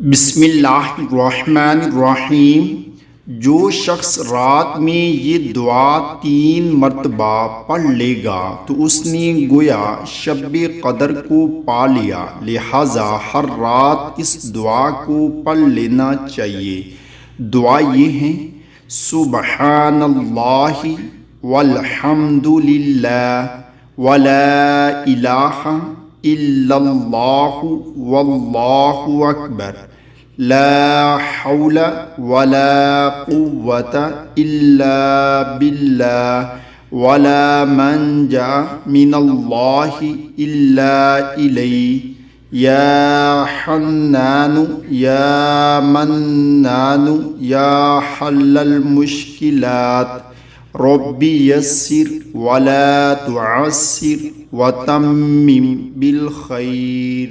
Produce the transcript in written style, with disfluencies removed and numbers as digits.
बिस्मिल्लाहिर्रहमानिर्रहीम। जो शख्स रात में ये दुआ 3 मरतबा पढ़ लेगा तो उसने गोया शब कदर को पा लिया। लिहाजा हर रात इस दुआ को पढ़ लेना चाहिए। दुआ ये है, सुबहानल्लाहि वल्हम्दुलिल्लाह वला इलाहा इल्लल्लाहु वल्लाहु अकबर, ला हौला वला कुव्वता इल्ला बिल्लाह वला मंजा मिनल्लाहि इल्ला इलैहि, या हन्नानु या मन्नानु या हल्लल मुश्किलात, रब्बी यस्सिर वला तुअस्सिर व तम्मिम बिल खैर।